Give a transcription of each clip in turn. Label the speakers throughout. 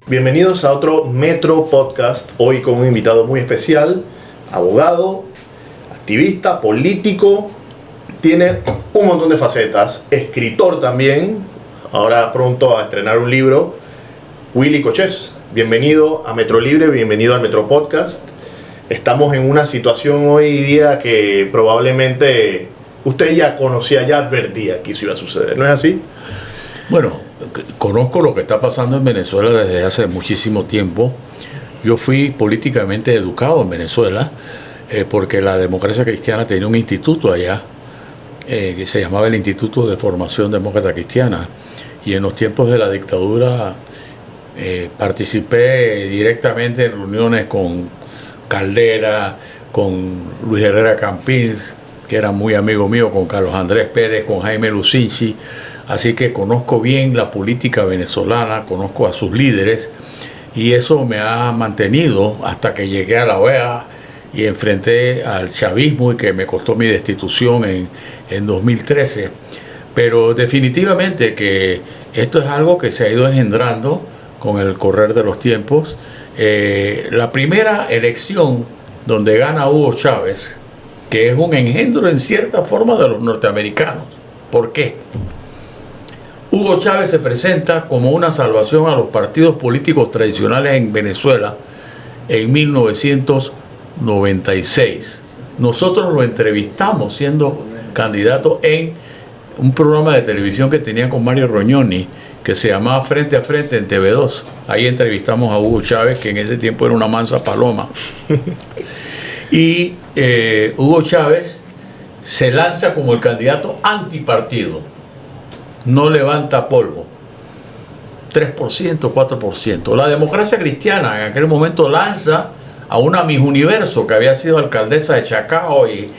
Speaker 1: Bienvenidos a otro Metro Podcast, hoy con un invitado muy especial, abogado, activista, político, tiene un montón de facetas, escritor también, ahora pronto a estrenar un libro, Willy Cochés. Bienvenido a Metro Libre, bienvenido al Metro Podcast. Estamos en una situación hoy día que probablemente usted ya conocía, ya advertía que eso iba a suceder, ¿no es así?
Speaker 2: Bueno, conozco lo que está pasando en Venezuela desde hace muchísimo tiempo. Yo fui políticamente educado en Venezuela porque la democracia cristiana tenía un instituto allá que se llamaba el Instituto de Formación Demócrata Cristiana, y en los tiempos de la dictadura participé directamente en reuniones con Caldera, con Luis Herrera Campins, que era muy amigo mío, con Carlos Andrés Pérez, con Jaime Lucinchi. Así que conozco bien la política venezolana, conozco a sus líderes, y eso me ha mantenido hasta que llegué a la OEA y enfrenté al chavismo y que me costó mi destitución en 2013. Pero definitivamente que esto es algo que se ha ido engendrando con el correr de los tiempos. La primera elección donde gana Hugo Chávez, que es un engendro en cierta forma de los norteamericanos. ¿Por qué? Hugo Chávez se presenta como una salvación a los partidos políticos tradicionales en Venezuela en 1996. Nosotros lo entrevistamos siendo candidato en un programa de televisión que tenía con Mario Rognoni, que se llamaba Frente a Frente en TV2. Ahí entrevistamos a Hugo Chávez, que en ese tiempo era una mansa paloma. Y Hugo Chávez se lanza como el candidato antipartido. No levanta polvo. 3%, 4%. La democracia cristiana en aquel momento lanza a una Miss Universo, que había sido alcaldesa de Chacao y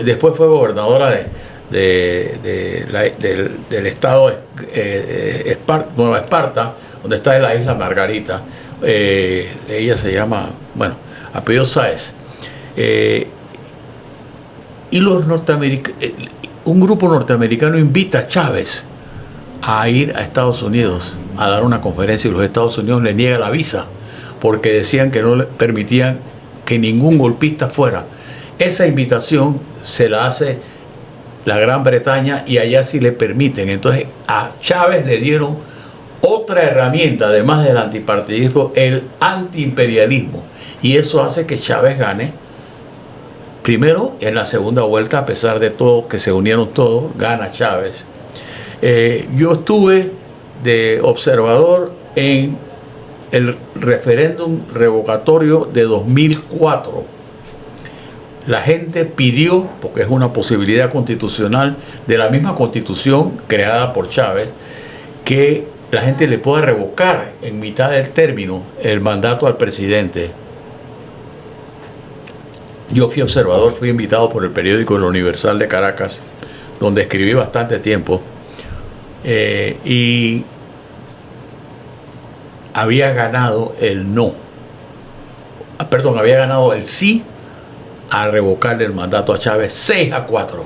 Speaker 2: después fue gobernadora del estado Nueva Esparta, donde está en la isla Margarita. Ella se llama, apellido Sáez. Y los un grupo norteamericano invita a Chávez a ir a Estados Unidos a dar una conferencia, y los Estados Unidos le niegan la visa porque decían que no le permitían que ningún golpista fuera. Esa invitación se la hace la Gran Bretaña y allá sí le permiten. Entonces a Chávez le dieron otra herramienta, además del antipartidismo, el antiimperialismo, y eso hace que Chávez gane. Primero, en la segunda vuelta, a pesar de todo, que se unieron todos, gana Chávez. Yo estuve de observador en el referéndum revocatorio de 2004. La gente pidió, porque es una posibilidad constitucional de la misma constitución creada por Chávez, que la gente le pueda revocar en mitad del término el mandato al presidente. Yo fui observador, fui invitado por el periódico El Universal de Caracas, donde escribí bastante tiempo, y había ganado el no. Había ganado el sí a revocarle el mandato a Chávez 6-4.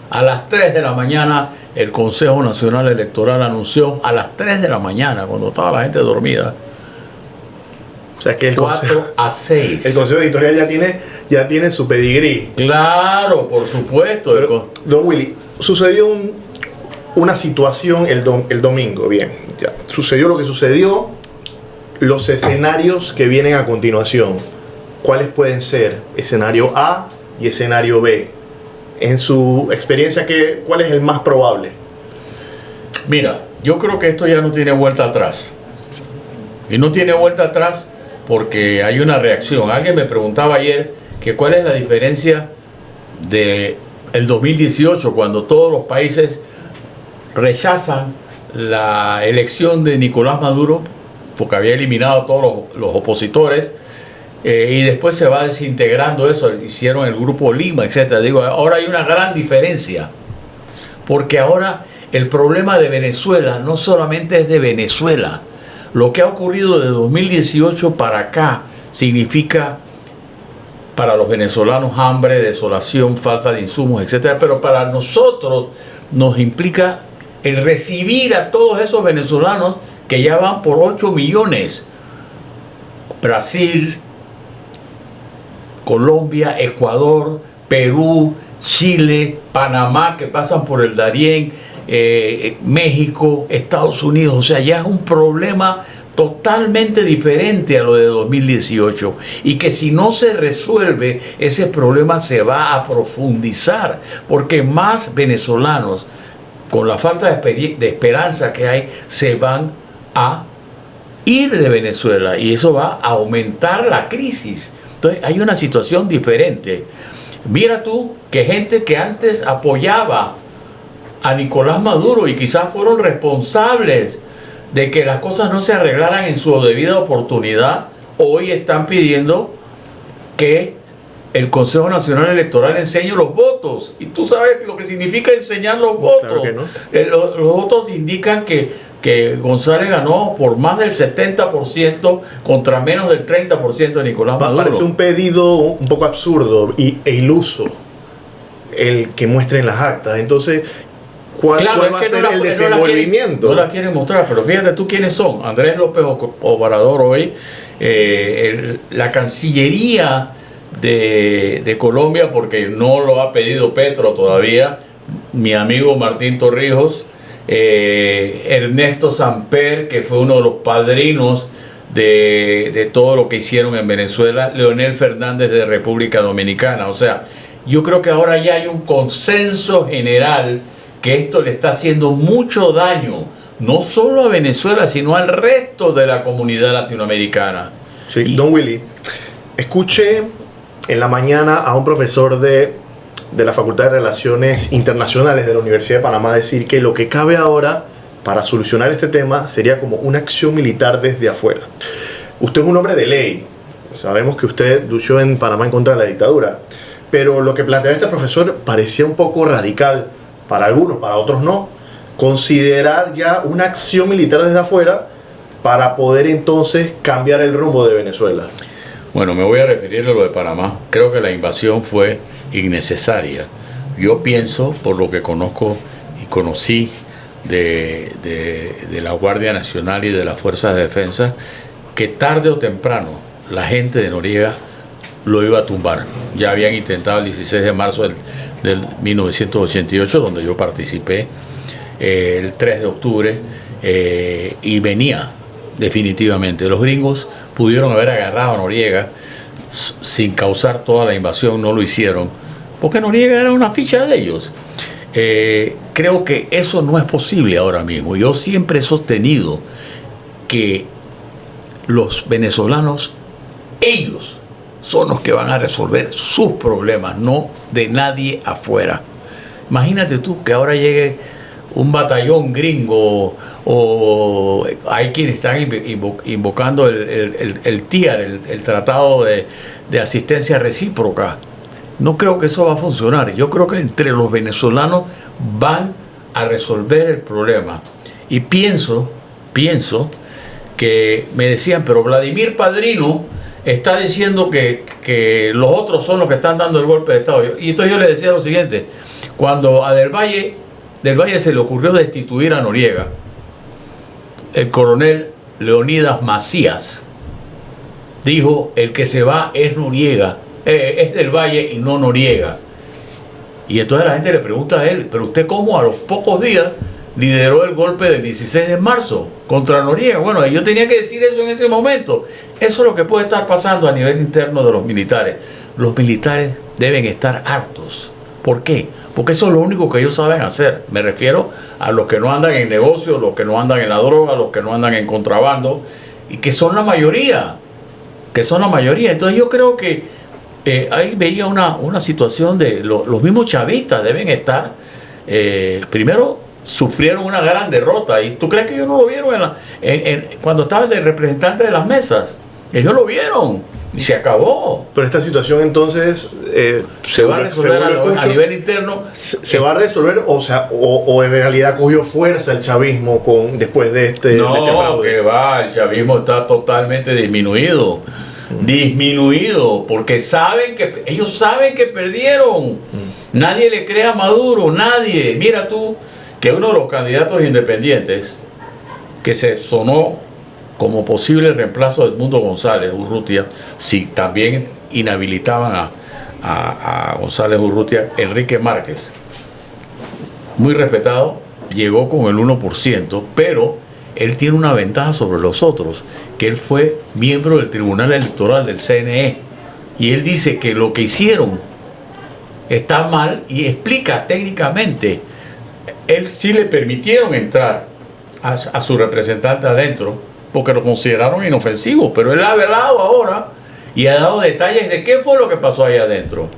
Speaker 2: A las 3 de la mañana el Consejo Nacional Electoral anunció, a las 3 de la mañana, cuando estaba la gente dormida,
Speaker 1: o sea que el
Speaker 2: 4-6.
Speaker 1: El Consejo Editorial ya tiene su pedigrí.
Speaker 2: Claro, por supuesto.
Speaker 1: Pero, don Willy, sucedió una situación el domingo, bien, ya. Sucedió lo que sucedió, los escenarios que vienen a continuación, ¿cuáles pueden ser? Escenario A y escenario B. En su experiencia, ¿cuál es el más probable?
Speaker 2: Mira, yo creo que esto ya no tiene vuelta atrás. Y no tiene vuelta atrás porque hay una reacción. Alguien me preguntaba ayer que cuál es la diferencia de el 2018, cuando todos los países rechazan la elección de Nicolás Maduro porque había eliminado a todos los opositores, y después se va desintegrando eso, hicieron el Grupo Lima, etcétera. Digo, ahora hay una gran diferencia, porque ahora el problema de Venezuela no solamente es de Venezuela. Lo que ha ocurrido de 2018 para acá significa para los venezolanos hambre, desolación, falta de insumos, etcétera, pero para nosotros nos implica el recibir a todos esos venezolanos que ya van por 8 millones. Brasil, Colombia, Ecuador, Perú, Chile, Panamá, que pasan por el Darién, México, Estados Unidos. O sea, ya es un problema totalmente diferente a lo de 2018, y que si no se resuelve, ese problema se va a profundizar, porque más venezolanos, con la falta de esperanza que hay, se van a ir de Venezuela, y eso va a aumentar la crisis. Entonces hay una situación diferente. Mira tú que gente que antes apoyaba a Nicolás Maduro y quizás fueron responsables de que las cosas no se arreglaran en su debida oportunidad, hoy están pidiendo que el Consejo Nacional Electoral enseñe los votos. Y tú sabes lo que significa enseñar los votos.
Speaker 1: Claro que no.
Speaker 2: Los votos indican que González ganó por más del 70% contra menos del 30% de Nicolás Maduro.
Speaker 1: Parece un pedido un poco absurdo e iluso el que muestren las actas. Entonces, ¿cuál va a ser el desenvolvimiento?
Speaker 2: No la quieren mostrar, pero fíjate tú quiénes son. Andrés López Obrador hoy, la Cancillería de Colombia, porque no lo ha pedido Petro todavía, mi amigo Martín Torrijos, Ernesto Samper, que fue uno de los padrinos de todo lo que hicieron en Venezuela, Leonel Fernández de República Dominicana. O sea, yo creo que ahora ya hay un consenso general que esto le está haciendo mucho daño, no solo a Venezuela, sino al resto de la comunidad latinoamericana.
Speaker 1: Sí, don Willy, escuché en la mañana a un profesor de la Facultad de Relaciones Internacionales de la Universidad de Panamá decir que lo que cabe ahora para solucionar este tema sería como una acción militar desde afuera. Usted es un hombre de ley, sabemos que usted luchó en Panamá en contra de la dictadura, pero lo que planteaba este profesor parecía un poco radical para algunos, para otros no. Considerar ya una acción militar desde afuera para poder entonces cambiar el rumbo de Venezuela.
Speaker 2: Bueno, me voy a referir a lo de Panamá. Creo que la invasión fue innecesaria. Yo pienso, por lo que conozco y conocí de la Guardia Nacional y de las Fuerzas de Defensa, que tarde o temprano la gente de Noriega lo iba a tumbar. Ya habían intentado el 16 de marzo del 1988, donde yo participé, el 3 de octubre, y venía definitivamente. Los gringos pudieron haber agarrado a Noriega sin causar toda la invasión, no lo hicieron, porque Noriega era una ficha de ellos. Creo que eso no es posible ahora mismo. Yo siempre he sostenido que los venezolanos, ellos son los que van a resolver sus problemas, no de nadie afuera. Imagínate tú que ahora llegue un batallón gringo, o hay quienes están invocando el TIAR, el Tratado de Asistencia Recíproca. No creo que eso va a funcionar. Yo creo que entre los venezolanos van a resolver el problema. Y pienso que me decían, pero Vladimir Padrino está diciendo que los otros son los que están dando el golpe de Estado. Y entonces yo le decía lo siguiente: cuando a Del Valle se le ocurrió destituir a Noriega, el coronel Leonidas Macías dijo: el que se va es Noriega, es Del Valle y no Noriega. Y entonces la gente le pregunta a él: pero usted, ¿cómo a los pocos días lideró el golpe del 16 de marzo contra Noriega? Bueno, yo tenía que decir eso en ese momento. Eso es lo que puede estar pasando a nivel interno de los militares. Los militares deben estar hartos. ¿Por qué? Porque eso es lo único que ellos saben hacer. Me refiero a los que no andan en negocio, los que no andan en la droga, los que no andan en contrabando, y que son la mayoría. Entonces yo creo que ahí veía una situación de los mismos chavistas deben estar, primero sufrieron una gran derrota. ¿Y tú crees que ellos no lo vieron cuando estaban de representantes de las mesas? Ellos lo vieron y se acabó.
Speaker 1: Pero esta situación entonces
Speaker 2: se va a resolver a nivel interno.
Speaker 1: ¿Se va a resolver o en realidad cogió fuerza el chavismo después de este fraude?
Speaker 2: No, que va, el chavismo está totalmente disminuido. Porque ellos saben que perdieron. Nadie le cree a Maduro, nadie. Mira tú que uno de los candidatos independientes que se sonó como posible reemplazo de Edmundo González Urrutia, si también inhabilitaban a González Urrutia, Enrique Márquez, muy respetado, llegó con el 1%, pero él tiene una ventaja sobre los otros, que él fue miembro del Tribunal Electoral del CNE, y él dice que lo que hicieron está mal y explica técnicamente. Él sí le permitieron entrar a su representante adentro porque lo consideraron inofensivo, pero él ha hablado ahora y ha dado detalles de qué fue lo que pasó ahí adentro.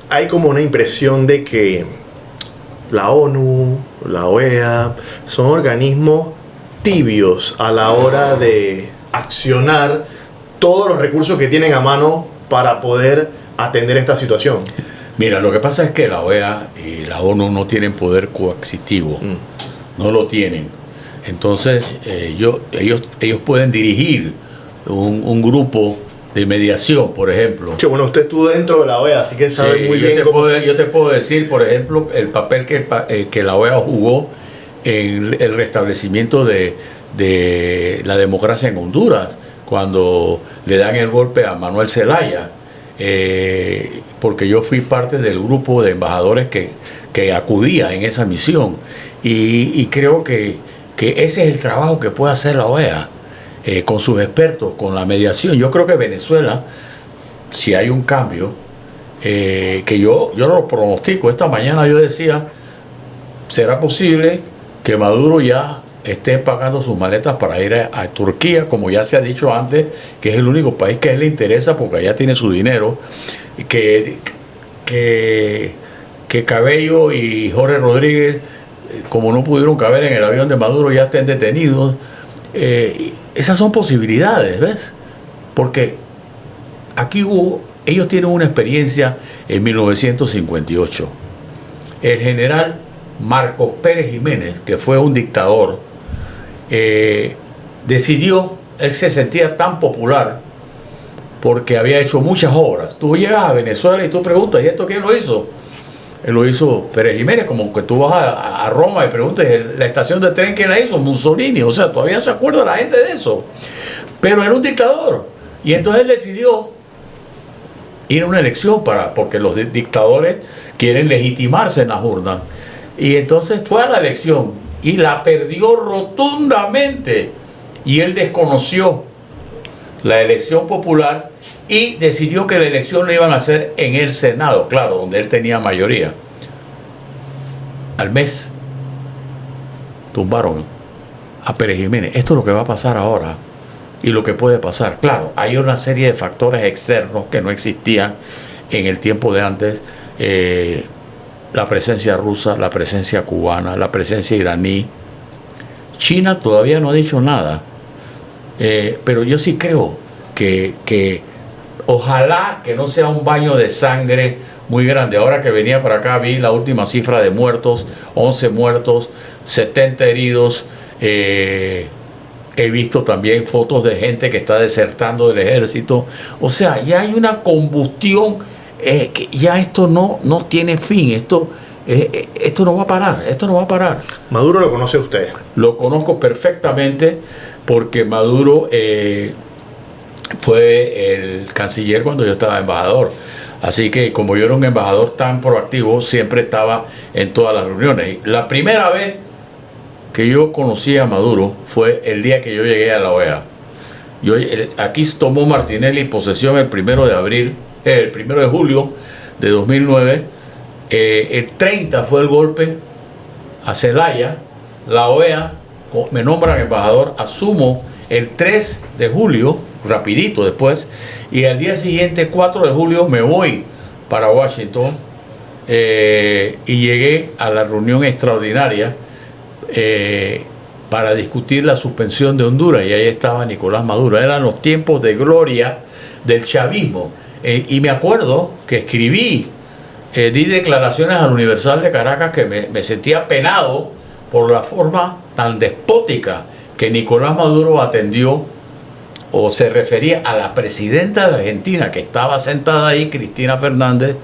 Speaker 1: Hay como una impresión de que la ONU, la OEA, son organismos tibios a la hora de accionar todos los recursos que tienen a mano para poder atender esta situación.
Speaker 2: Mira, lo que pasa es que la OEA y la ONU no tienen poder coercitivo, no lo tienen. Entonces, ellos pueden dirigir un grupo de mediación, por ejemplo.
Speaker 1: Sí, bueno, usted estuvo dentro de la OEA, así que sabe muy bien cómo...
Speaker 2: Yo te puedo decir, por ejemplo, el papel que la OEA jugó en el restablecimiento de la democracia en Honduras, cuando le dan el golpe a Manuel Zelaya, porque yo fui parte del grupo de embajadores que acudía en esa misión, y creo que ese es el trabajo que puede hacer la OEA, con sus expertos, con la mediación. Yo creo que Venezuela, si hay un cambio, que yo lo pronostico, esta mañana yo decía, será posible que Maduro ya esté pagando sus maletas para ir a Turquía, como ya se ha dicho antes, que es el único país que a él le interesa porque allá tiene su dinero, que Cabello y Jorge Rodríguez, como no pudieron caber en el avión de Maduro, ya estén detenidos. Esas son posibilidades, ¿ves? Porque aquí ellos tienen una experiencia en 1958. El general Marcos Pérez Jiménez, que fue un dictador, decidió, él se sentía tan popular porque había hecho muchas obras. Tú llegas a Venezuela y tú preguntas, ¿y esto quién lo hizo? Él lo hizo Pérez Jiménez, como que tú vas a Roma y preguntas, la estación de tren, ¿quién la hizo? Mussolini. O sea, todavía se acuerda la gente de eso. Pero era un dictador. Y entonces él decidió ir a una elección porque los dictadores quieren legitimarse en las urnas. Y entonces fue a la elección y la perdió rotundamente. Y él desconoció la elección popular y decidió que la elección la iban a hacer en el Senado, claro, donde él tenía mayoría. Al mes tumbaron a Pérez Jiménez. Esto es lo que va a pasar ahora y lo que puede pasar. Claro, hay una serie de factores externos que no existían en el tiempo de antes. La presencia rusa, la presencia cubana, la presencia iraní. China todavía no ha dicho nada. Pero yo sí creo que ojalá que no sea un baño de sangre muy grande. Ahora que venía para acá vi la última cifra de muertos, 11 muertos, 70 heridos. He visto también fotos de gente que está desertando del ejército. O sea, ya hay una combustión, que ya esto no tiene fin. Esto no va a parar, esto no va a parar.
Speaker 1: ¿Maduro lo conoce usted?
Speaker 2: Lo conozco perfectamente porque Maduro fue el canciller cuando yo estaba embajador. Así que como yo era un embajador tan proactivo, siempre estaba en todas las reuniones. La primera vez que yo conocí a Maduro fue el día que yo llegué a la OEA. Aquí tomó Martinelli posesión el 1 de julio de 2009. El 30 fue el golpe a Zelaya. La OEA me nombran embajador, asumo el 3 de julio, rapidito después, y al día siguiente, 4 de julio, me voy para Washington, y llegué a la reunión extraordinaria para discutir la suspensión de Honduras, y ahí estaba Nicolás Maduro. Eran los tiempos de gloria del chavismo, y me acuerdo que escribí, di declaraciones al Universal de Caracas que me sentía penado por la forma tan despótica que Nicolás Maduro atendió o se refería a la presidenta de Argentina que estaba sentada ahí, Cristina Fernández,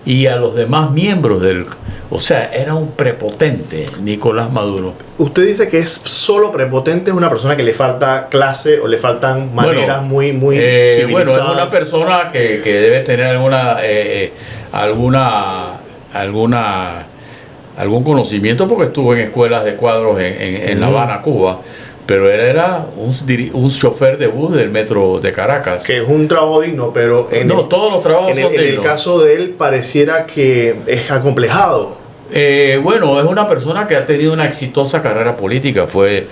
Speaker 2: y a los demás miembros del... O sea, era un prepotente Nicolás Maduro.
Speaker 1: Usted dice que es solo prepotente, es una persona que le falta clase o le faltan maneras muy civilizadas.
Speaker 2: Bueno, es una persona que debe tener algún conocimiento porque estuvo en escuelas de cuadros en La Habana, Cuba. Pero él era un chofer de bus del metro de Caracas.
Speaker 1: Que es un trabajo digno, pero
Speaker 2: todos los trabajos son dignos.
Speaker 1: En el caso de él pareciera que es acomplejado.
Speaker 2: Bueno, es una persona que ha tenido una exitosa carrera política. Fue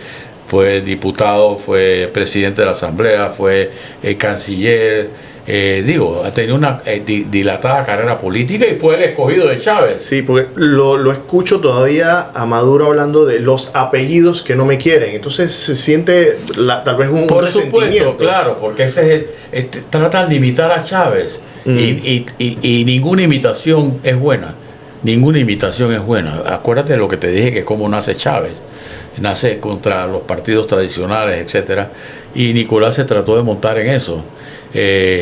Speaker 2: diputado, fue presidente de la Asamblea, fue canciller. Ha tenido una dilatada carrera política y fue el escogido de Chávez.
Speaker 1: Sí, porque lo escucho todavía a Maduro hablando de los apellidos que no me quieren. Entonces se siente tal vez un
Speaker 2: Por
Speaker 1: resentimiento.
Speaker 2: supuesto, claro, porque ese es tratan de imitar a Chávez y ninguna imitación es buena. Ninguna imitación es buena. Acuérdate de lo que te dije, que cómo nace Chávez. Nace contra los partidos tradicionales, etcétera, y Nicolás se trató de montar en eso.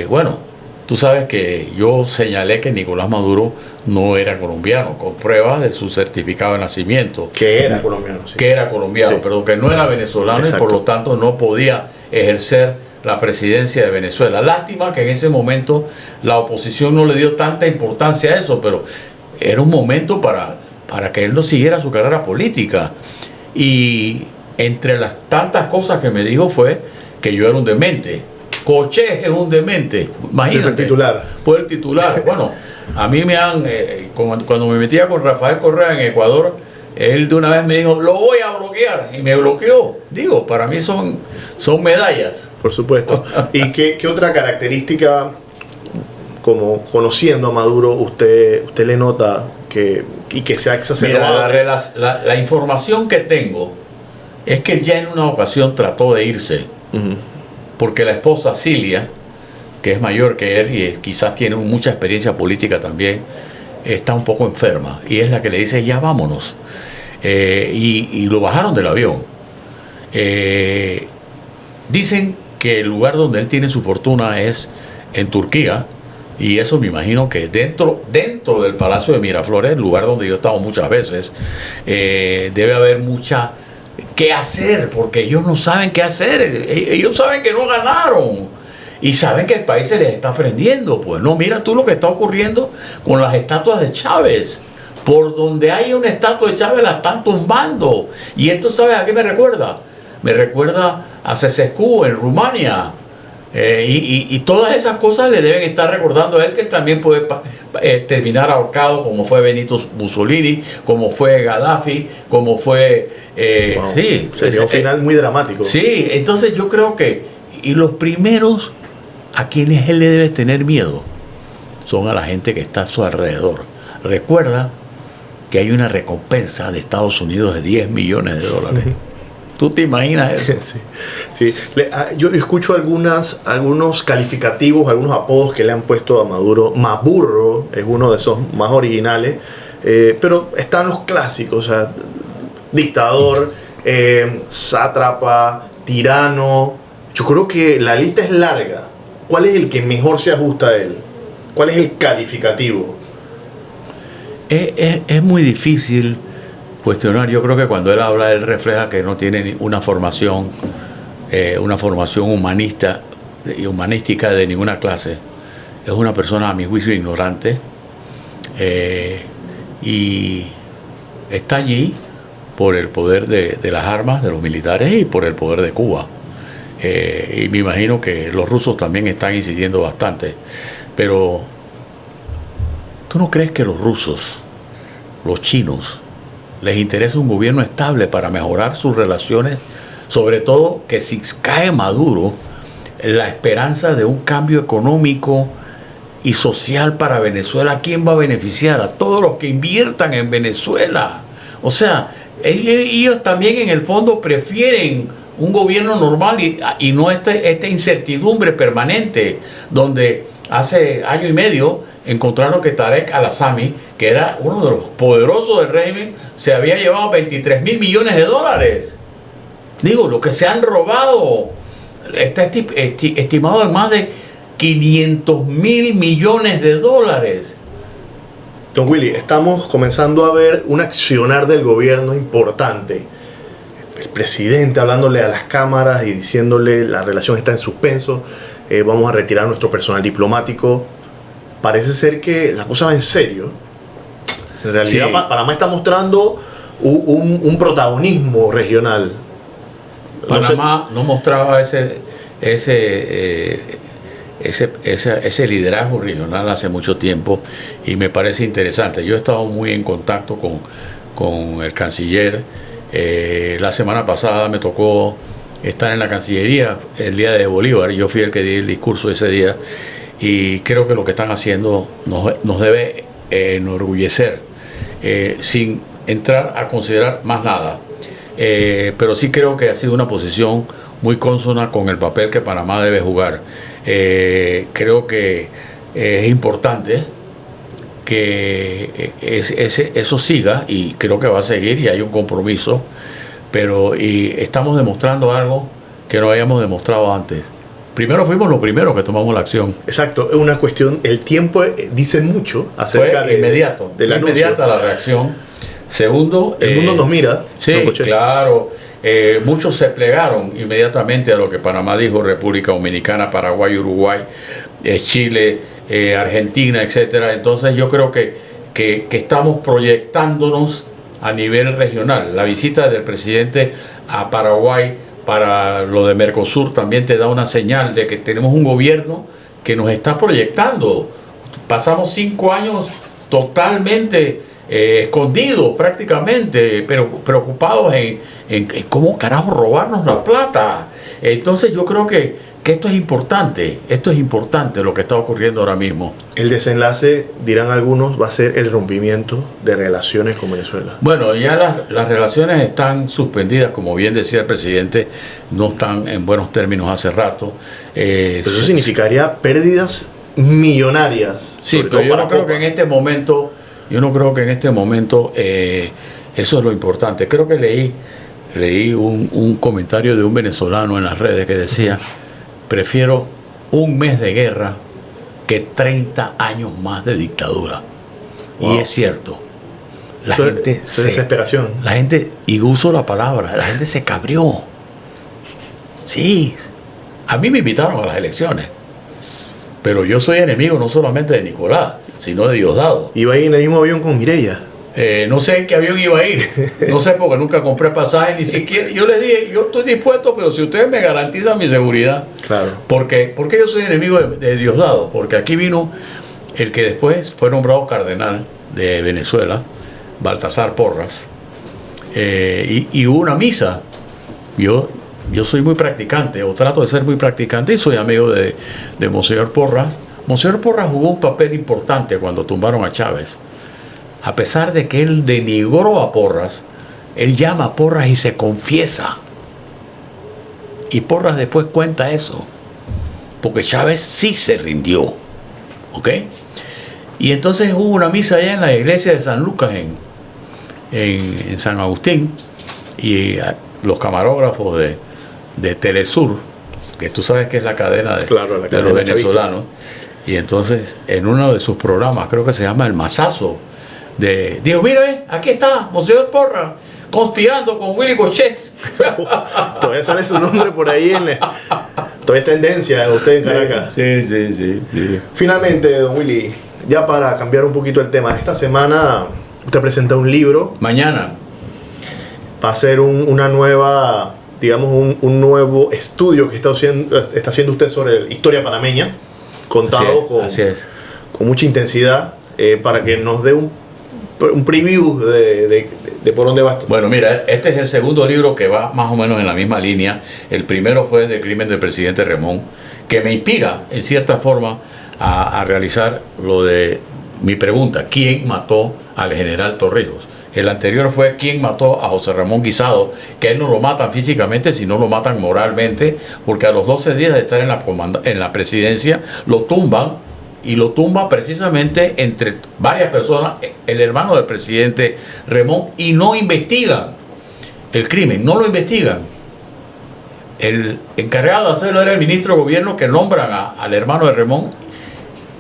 Speaker 2: Bueno, tú sabes que yo señalé que Nicolás Maduro no era colombiano, con pruebas de su certificado de nacimiento.
Speaker 1: Que era colombiano, sí.
Speaker 2: Que era colombiano, sí. Pero que no era venezolano. Exacto. Y por lo tanto no podía ejercer la presidencia de Venezuela. Lástima que en ese momento la oposición no le dio tanta importancia a eso, pero era un momento para que él no siguiera su carrera política. Y entre las tantas cosas que me dijo fue que yo era un demente. Coché es un demente, imagínate.
Speaker 1: Fue el titular.
Speaker 2: Fue el titular. Bueno, a mí me han, cuando me metía con Rafael Correa en Ecuador, él de una vez me dijo, lo voy a bloquear, y me bloqueó. Digo, para mí son medallas.
Speaker 1: Por supuesto. ¿Y qué otra característica, como conociendo a Maduro, usted le nota que se ha exacerbado?
Speaker 2: Mira, la información que tengo es que ya en una ocasión trató de irse. Porque la esposa Cilia, que es mayor que él y quizás tiene mucha experiencia política también, está un poco enferma y es la que le dice ya vámonos, y lo bajaron del avión. Dicen que el lugar donde él tiene su fortuna es en Turquía, y eso me imagino que dentro del Palacio de Miraflores, el lugar donde yo he estado muchas veces, debe haber mucha qué hacer, porque ellos no saben qué hacer. Ellos saben que no ganaron y saben que el país se les está prendiendo. Pues no, mira tú lo que está ocurriendo con las estatuas de Chávez. Por donde hay una estatua de Chávez la están tumbando. Y esto, ¿sabes a qué me recuerda? Me recuerda a Ceausescu en Rumania. Y todas esas cosas le deben estar recordando a él, que él también puede terminar ahorcado, como fue Benito Mussolini, como fue Gaddafi, como fue...
Speaker 1: Wow. Sí, sería un final muy dramático.
Speaker 2: Sí, entonces yo creo que... Y los primeros a quienes él le debe tener miedo son a la gente que está a su alrededor. Recuerda que hay una recompensa de Estados Unidos de $10 millones. ¿Tú te imaginas eso?
Speaker 1: Sí. Yo escucho algunos calificativos, algunos apodos que le han puesto a Maduro. Maburro es uno de esos más originales, pero están los clásicos, o sea, dictador, sátrapa, tirano. Yo creo que la lista es larga. ¿Cuál es el que mejor se ajusta a él? ¿Cuál es el calificativo?
Speaker 2: Es muy difícil cuestionar. Yo creo que cuando él habla, él refleja que no tiene una formación humanística de ninguna clase. Es una persona, a mi juicio, ignorante, y está allí por el poder de las armas de los militares y por el poder de Cuba. Y me imagino que los rusos también están incidiendo bastante. Pero ¿tú no crees que los rusos, los chinos, les interesa un gobierno estable para mejorar sus relaciones? Sobre todo que si cae Maduro, la esperanza de un cambio económico y social para Venezuela, ¿quién va a beneficiar? A todos los que inviertan en Venezuela. O sea, ellos también en el fondo prefieren un gobierno normal y no esta incertidumbre permanente, donde hace año y medio encontraron que Tarek al-Assami, que era uno de los poderosos del régimen, se había llevado $23.000 millones. Digo, lo que se han robado está estimado en más de $500.000 millones.
Speaker 1: Don Willy, estamos comenzando a ver un accionar del gobierno importante. El presidente hablándole a las cámaras y diciéndole la relación está en suspenso, vamos a retirar nuestro personal diplomático. Parece ser que la cosa va en serio. En realidad, sí. Panamá está mostrando un protagonismo regional.
Speaker 2: Panamá no mostraba ese liderazgo regional hace mucho tiempo y me parece interesante. Yo he estado muy en contacto con el canciller. La semana pasada me tocó estar en la Cancillería el día de Bolívar. Yo fui el que di el discurso ese día y creo que lo que están haciendo nos debe enorgullecer, sin entrar a considerar más nada. Pero sí creo que ha sido una posición muy consona con el papel que Panamá debe jugar. Creo que es importante que eso siga y creo que va a seguir y hay un compromiso, pero estamos demostrando algo que no habíamos demostrado antes. Primero fuimos los primeros que tomamos la acción.
Speaker 1: Exacto, es una cuestión, el tiempo dice mucho acerca
Speaker 2: de inmediato, de la inmediata la reacción. Segundo,
Speaker 1: el mundo nos mira.
Speaker 2: Sí, claro. Muchos se plegaron inmediatamente a lo que Panamá dijo, República Dominicana, Paraguay, Uruguay, Chile, Argentina, etcétera. Entonces yo creo que estamos proyectándonos a nivel regional. La visita del presidente a Paraguay para lo de Mercosur también te da una señal de que tenemos un gobierno que nos está proyectando. Pasamos 5 años totalmente escondidos prácticamente, pero preocupados en cómo carajo robarnos la plata. Entonces yo creo que esto es importante lo que está ocurriendo ahora mismo.
Speaker 1: El desenlace, dirán algunos, va a ser el rompimiento de relaciones con Venezuela.
Speaker 2: Bueno, ya las relaciones están suspendidas, como bien decía el presidente, no están en buenos términos hace rato.
Speaker 1: Pero eso significaría pérdidas millonarias.
Speaker 2: Sí, pero yo no creo que en este momento, eso es lo importante. Creo que leí un comentario de un venezolano en las redes que decía: prefiero un mes de guerra que 30 años más de dictadura. Wow. Y es cierto. La gente
Speaker 1: desesperación.
Speaker 2: La gente, y uso la palabra, la gente se cabrió. Sí. A mí me invitaron a las elecciones. Pero yo soy enemigo no solamente de Nicolás, sino de Diosdado.
Speaker 1: ¿Iba a ir en el mismo avión con Mireya?
Speaker 2: No sé en qué avión iba a ir. No sé porque nunca compré pasaje, ni siquiera. Yo les dije, yo estoy dispuesto, pero si ustedes me garantizan mi seguridad.
Speaker 1: Claro.
Speaker 2: Porque yo soy enemigo de Diosdado. Porque aquí vino el que después fue nombrado cardenal de Venezuela, Baltasar Porras. Y hubo una misa. Yo soy muy practicante, o trato de ser muy practicante, y soy amigo de Monseñor Porras. Monseñor Porras jugó un papel importante cuando tumbaron a Chávez. A pesar de que él denigró a Porras, él llama a Porras y se confiesa. Y Porras después cuenta eso. Porque Chávez sí se rindió. ¿Ok? Y entonces hubo una misa allá en la iglesia de San Lucas, en San Agustín. Y los camarógrafos de Telesur, que tú sabes que es la cadena de los venezolanos. Y entonces, en uno de sus programas, creo que se llama El Mazazo, dijo: mire, aquí está Monseñor Porras conspirando con Willy Cochet.
Speaker 1: Todavía sale su nombre por ahí todavía es tendencia usted en Caracas.
Speaker 2: Sí.
Speaker 1: Finalmente, don Willy, ya para cambiar un poquito el tema, esta semana usted presenta un libro.
Speaker 2: Mañana
Speaker 1: va a ser una nueva, digamos, un nuevo estudio que está haciendo usted sobre historia panameña, contado con mucha intensidad, para que nos dé un preview de por dónde va esto.
Speaker 2: Bueno, mira, este es el segundo libro que va más o menos en la misma línea. El primero fue El crimen del presidente Remón, que me inspira en cierta forma a realizar lo de mi pregunta: ¿quién mató al general Torrijos? El anterior fue ¿quién mató a José Ramón Guisado? Que él no lo matan físicamente, sino lo matan moralmente, porque a los 12 días de estar en la presidencia lo tumban. Y lo tumba precisamente entre varias personas, el hermano del presidente Remón, y no investigan el crimen, no lo investigan. El encargado de hacerlo era el ministro de gobierno, que nombran al hermano de Remón,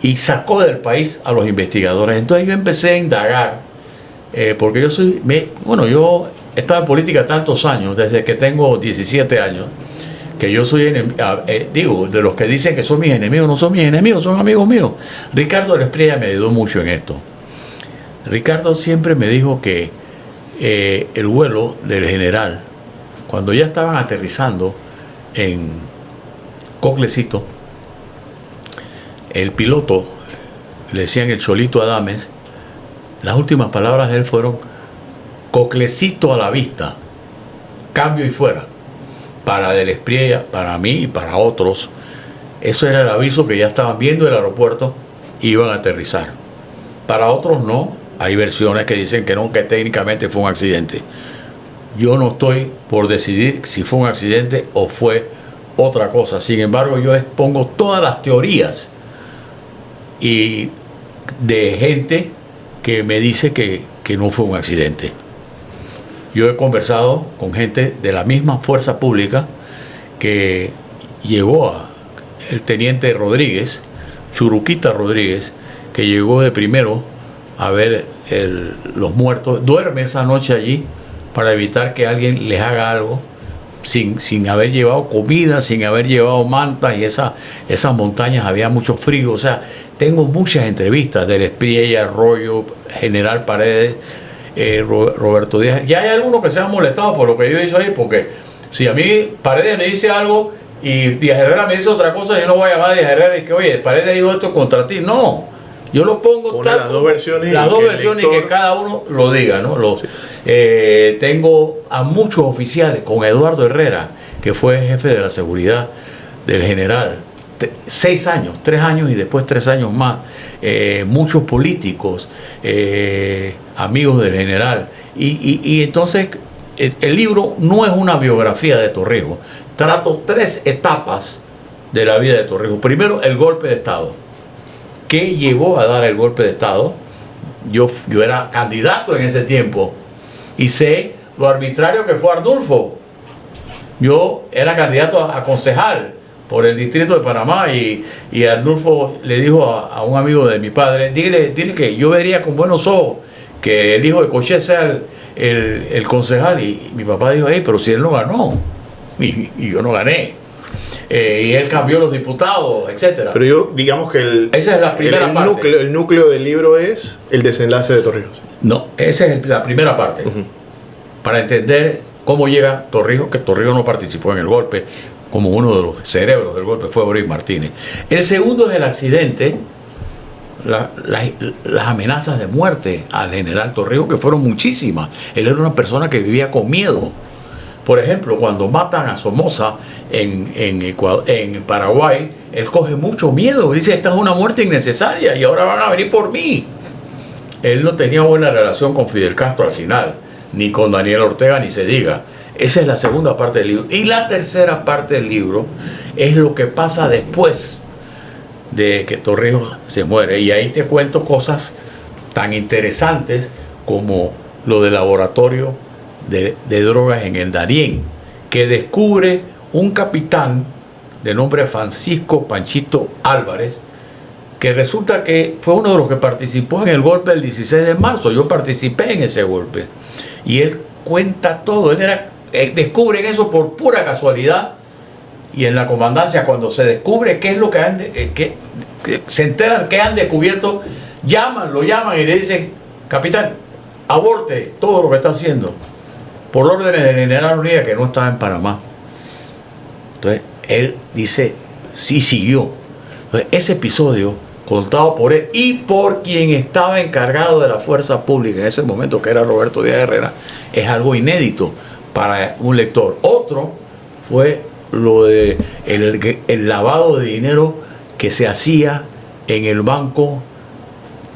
Speaker 2: y sacó del país a los investigadores. Entonces yo empecé a indagar, porque yo yo he estado en política tantos años, desde que tengo 17 años, que yo soy de los que dicen que son mis enemigos, no son mis enemigos, son amigos míos. Ricardo Espriella me ayudó mucho en esto. Ricardo siempre me dijo que el vuelo del general, cuando ya estaban aterrizando en Coclecito, el piloto, le decían el Cholito Adames, las últimas palabras de él fueron: Coclecito a la vista, cambio y fuera. Para Del Espriella, para mí y para otros, eso era el aviso que ya estaban viendo el aeropuerto y iban a aterrizar. Para otros no, hay versiones que dicen que no, que técnicamente fue un accidente. Yo no estoy por decidir si fue un accidente o fue otra cosa. Sin embargo, yo expongo todas las teorías y de gente que me dice que no fue un accidente. Yo he conversado con gente de la misma fuerza pública que llegó el teniente Rodríguez, Churuquita Rodríguez, que llegó de primero a ver los muertos. Duerme esa noche allí para evitar que alguien les haga algo, sin haber llevado comida, sin haber llevado mantas, y esas montañas había mucho frío. O sea, tengo muchas entrevistas del Espriella, Arroyo, General Paredes, Roberto Díaz. Ya hay algunos que se han molestado por lo que yo hice ahí, porque si a mí Paredes me dice algo y Díaz Herrera me dice otra cosa, yo no voy a llamar a Díaz Herrera y que, oye, Paredes dijo esto contra ti. No, yo lo pongo
Speaker 1: las dos versiones,
Speaker 2: y que cada uno lo diga, ¿no? Tengo a muchos oficiales, con Eduardo Herrera, que fue jefe de la seguridad del general, 6 años, 3 años y después 3 años más, muchos políticos, amigos del general, y entonces el libro no es una biografía de Torrijos. Trato 3 etapas de la vida de Torrijos. Primero, el golpe de Estado. ¿Qué llevó a dar el golpe de Estado? Yo era candidato en ese tiempo y sé lo arbitrario que fue Arnulfo. Yo era candidato a concejal por el distrito de Panamá y Arnulfo le dijo a un amigo de mi padre: dile que yo vería con buenos ojos que el hijo de Cochet sea el concejal. Y mi papá dijo: hey, pero si él no ganó y yo no gané. Y él cambió los diputados, etcétera.
Speaker 1: Pero yo, digamos que
Speaker 2: esa es la primera parte.
Speaker 1: El núcleo del libro es el desenlace de Torrijos.
Speaker 2: No, esa es la primera parte. Para entender cómo llega Torrijos, que Torrijos no participó en el golpe, como uno de los cerebros del golpe fue Boris Martínez. El segundo es el accidente, las amenazas de muerte al general Torrijos, que fueron muchísimas. Él era una persona que vivía con miedo. Por ejemplo, cuando matan a Somoza en Paraguay, él coge mucho miedo. Dice: esta es una muerte innecesaria y ahora van a venir por mí. Él no tenía buena relación con Fidel Castro al final, ni con Daniel Ortega, ni se diga. Esa es la segunda parte del libro. Y la tercera parte del libro es lo que pasa después de que Torrijos se muere. Y ahí te cuento cosas tan interesantes como lo del laboratorio de drogas en el Darién, que descubre un capitán de nombre Francisco Panchito Álvarez, que resulta que fue uno de los que participó en el golpe del 16 de marzo. Yo participé en ese golpe. Y él cuenta todo. Descubren eso por pura casualidad. Y en la comandancia, cuando se descubre qué es lo que se enteran que han descubierto, lo llaman y le dicen: capitán, aborte todo lo que está haciendo, por órdenes del general Unida, que no estaba en Panamá. Entonces él dice: sí, siguió. Entonces, ese episodio, contado por él y por quien estaba encargado de la fuerza pública en ese momento, que era Roberto Díaz Herrera, es algo inédito para un lector. Otro fue lo de el lavado de dinero que se hacía en el banco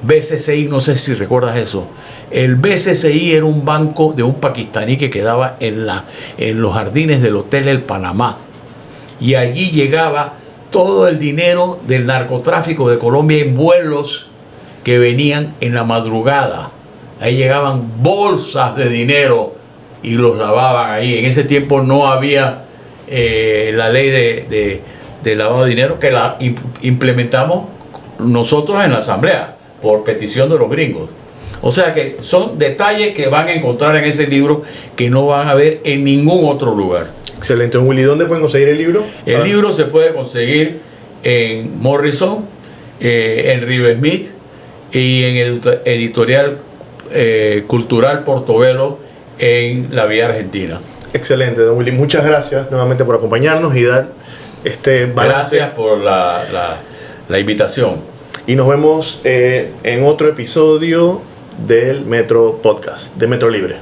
Speaker 2: BCCI. No sé si recuerdas eso. El BCCI era un banco de un pakistaní que quedaba en los jardines del Hotel El Panamá, y allí llegaba todo el dinero del narcotráfico de Colombia en vuelos que venían en la madrugada. Ahí llegaban bolsas de dinero y los lavaban ahí. En ese tiempo no había la ley de lavado de dinero, que la implementamos nosotros en la asamblea, por petición de los gringos. O sea que son detalles que van a encontrar en ese libro que no van a ver en ningún otro lugar.
Speaker 1: Excelente. Willy, ¿dónde pueden conseguir el libro?
Speaker 2: El libro se puede conseguir en Morrison, en River Smith y en Editorial Cultural Portobelo en la Vía Argentina.
Speaker 1: Excelente, don Willy. Muchas gracias nuevamente por acompañarnos y dar este balance.
Speaker 2: Gracias por la invitación.
Speaker 1: Y nos vemos en otro episodio del Metro Podcast, de Metro Libre.